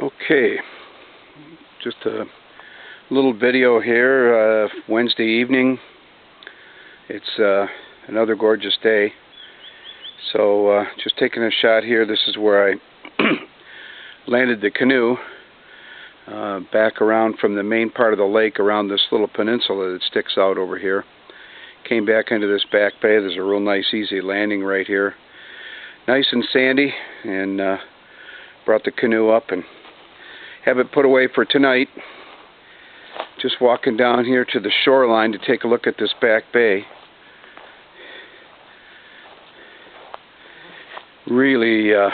Okay, just a little video here, Wednesday evening. It's another gorgeous day. So just taking a shot here. This is where I landed the canoe back around from the main part of the lake around this little peninsula that sticks out over here. Came back into this back bay. There's a real nice easy landing right here. Nice and sandy, and brought the canoe up and have it put away for tonight. Just walking down here to the shoreline to take a look at this back bay. Really a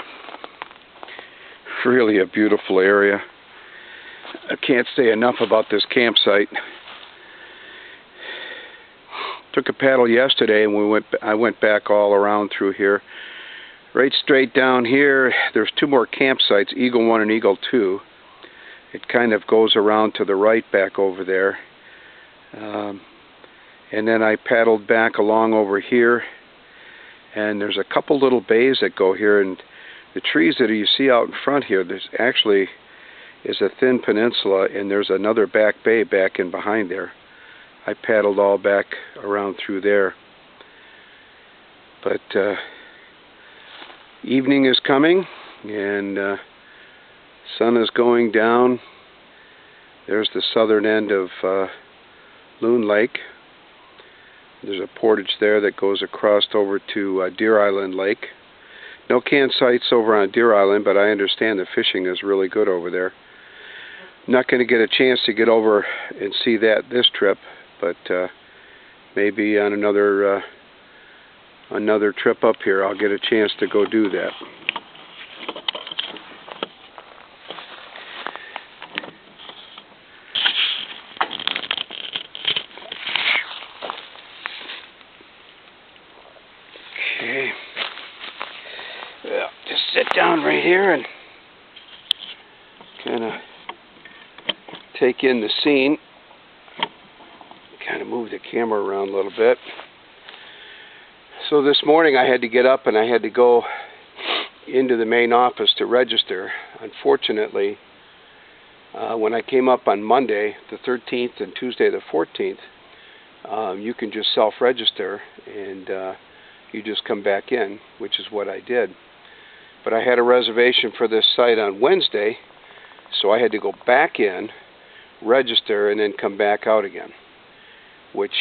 beautiful area. I can't say enough about this campsite. Took a paddle yesterday and I went back all around through here. Right straight down here, there's two more campsites, Eagle 1 and Eagle 2. It kind of goes around to the right back over there. And then I paddled back along over here. And there's a couple little bays that go here. And the trees that you see out in front here, there's actually is a thin peninsula. And there's another back bay back in behind there. I paddled all back around through there. But evening is coming. And sun is going down. There's the southern end of Loon Lake. There's a portage there that goes across over to Deer Island Lake. No campsites over on Deer Island, but I understand the fishing is really good over there. I'm not going to get a chance to get over and see that this trip, but maybe on another trip up here I'll get a chance to go do that. Okay, well, just sit down right here and kind of take in the scene. Kind of move the camera around a little bit. So this morning I had to get up and I had to go into the main office to register. Unfortunately, when I came up on Monday the 13th and Tuesday the 14th, you can just self-register and you just come back in, which is what I did. But I had a reservation for this site on Wednesday, so I had to go back in, register, and then come back out again, which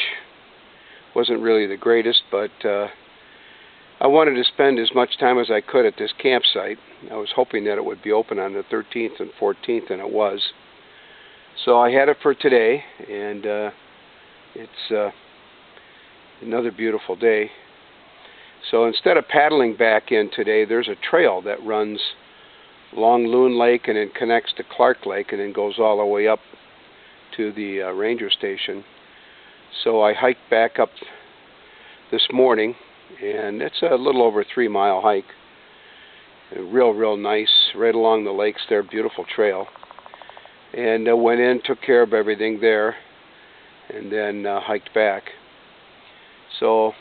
wasn't really the greatest, but I wanted to spend as much time as I could at this campsite. I was hoping that it would be open on the 13th and 14th, and it was. So I had it for today, and it's another beautiful day. So instead of paddling back in today, there's a trail that runs along Loon Lake and then connects to Clark Lake and then goes all the way up to the ranger station. So I hiked back up this morning, and it's a little over 3-mile hike. Real nice, right along the lakes there, beautiful trail. And went in, took care of everything there, and then hiked back. So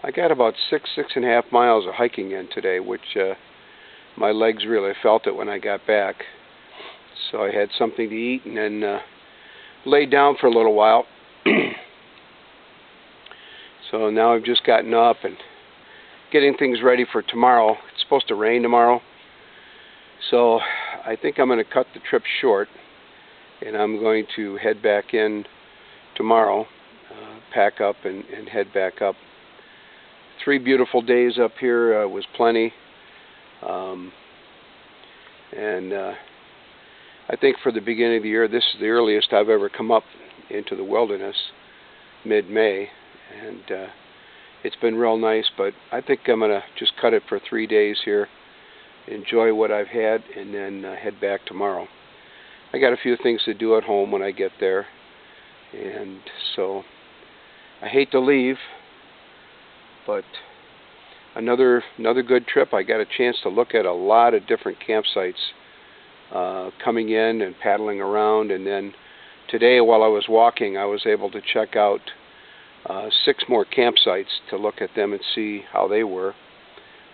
I got about 6.5 miles of hiking in today, which my legs really felt it when I got back. So I had something to eat and then laid down for a little while. So now I've just gotten up and getting things ready for tomorrow. It's supposed to rain tomorrow. So I think I'm going to cut the trip short, and I'm going to head back in tomorrow, pack up and head back up. 3 beautiful days up here was plenty. And I think for the beginning of the year, this is the earliest I've ever come up into the wilderness, mid-May. And it's been real nice, but I think I'm going to just cut it for 3 days here, enjoy what I've had, and then head back tomorrow. I got a few things to do at home when I get there, and so I hate to leave, but another good trip. I got a chance to look at a lot of different campsites coming in and paddling around, and then today while I was walking I was able to check out 6 more campsites to look at them and see how they were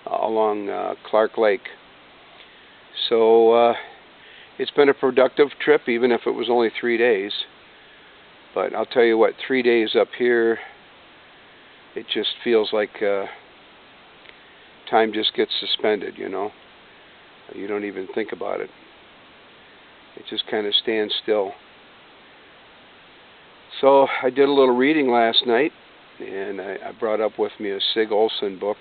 along Clark Lake. So it's been a productive trip, even if it was only 3 days. But I'll tell you what, 3 days up here, it just feels like time just gets suspended, you know. You don't even think about it. It just kind of stands still. So I did a little reading last night, and I brought up with me a Sig Olson book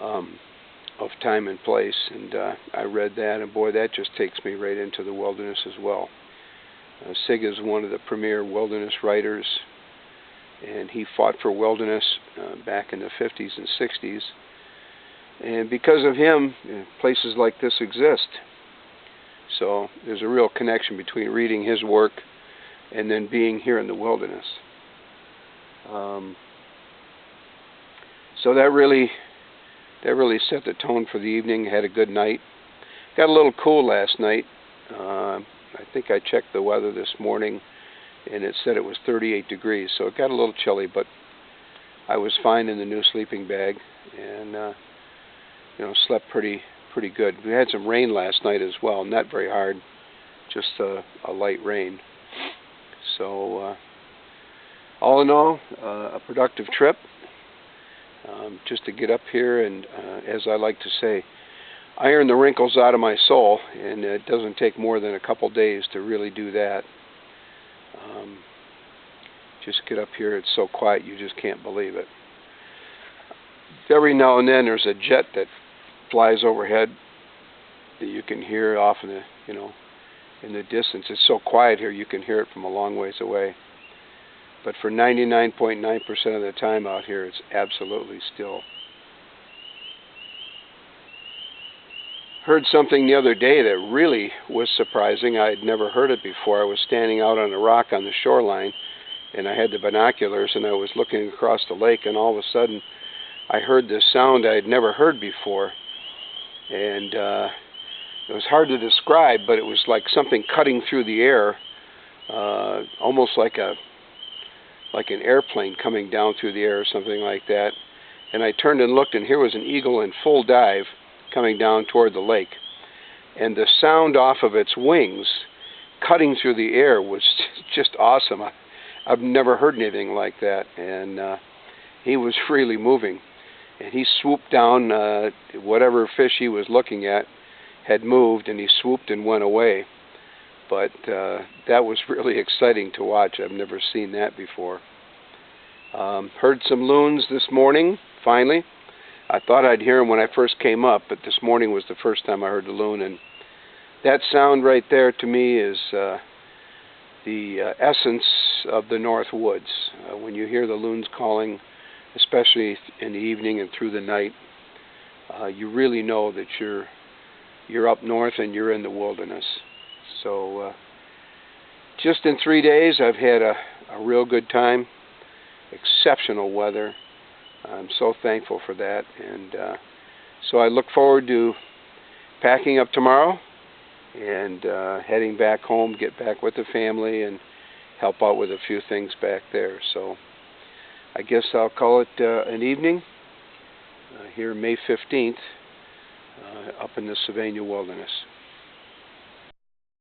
of Time and Place, and I read that, and boy, that just takes me right into the wilderness as well. Sig is one of the premier wilderness writers, and he fought for wilderness back in the 50s and 60s. And because of him, places like this exist. So there's a real connection between reading his work and then being here in the wilderness. So that really set the tone for the evening. Had a good night. Got a little cool last night. I think I checked the weather this morning, and it said it was 38 degrees. So it got a little chilly, but I was fine in the new sleeping bag, and slept pretty good. We had some rain last night as well, not very hard, just a light rain. So all in all, a productive trip. Just to get up here and, as I like to say, iron the wrinkles out of my soul, and it doesn't take more than a couple days to really do that. Just get up here. It's so quiet you just can't believe it. Every now and then there's a jet that flies overhead that you can hear off in the in the distance. It's so quiet here you can hear it from a long ways away. But for 99.9% of the time out here, it's absolutely still. Heard something the other day that really was surprising. I had never heard it before. I was standing out on a rock on the shoreline, and I had the binoculars, and I was looking across the lake, and all of a sudden I heard this sound I had never heard before. And it was hard to describe, but it was like something cutting through the air, almost like an airplane coming down through the air or something like that. And I turned and looked, and here was an eagle in full dive coming down toward the lake. And the sound off of its wings cutting through the air was just awesome. I've never heard anything like that. And he was freely moving. And he swooped down, whatever fish he was looking at had moved, and he swooped and went away. But that was really exciting to watch. I've never seen that before. Heard some loons this morning, finally. I thought I'd hear them when I first came up, but this morning was the first time I heard the loon. And that sound right there to me is the essence of the North Woods. When you hear the loons calling, especially in the evening and through the night, you really know that you're up north and you're in the wilderness. So just in 3 days, I've had a real good time. Exceptional weather. I'm so thankful for that. And so I look forward to packing up tomorrow and heading back home, get back with the family, and help out with a few things back there. So I guess I'll call it an evening here May 15th up in the Sylvannia wilderness.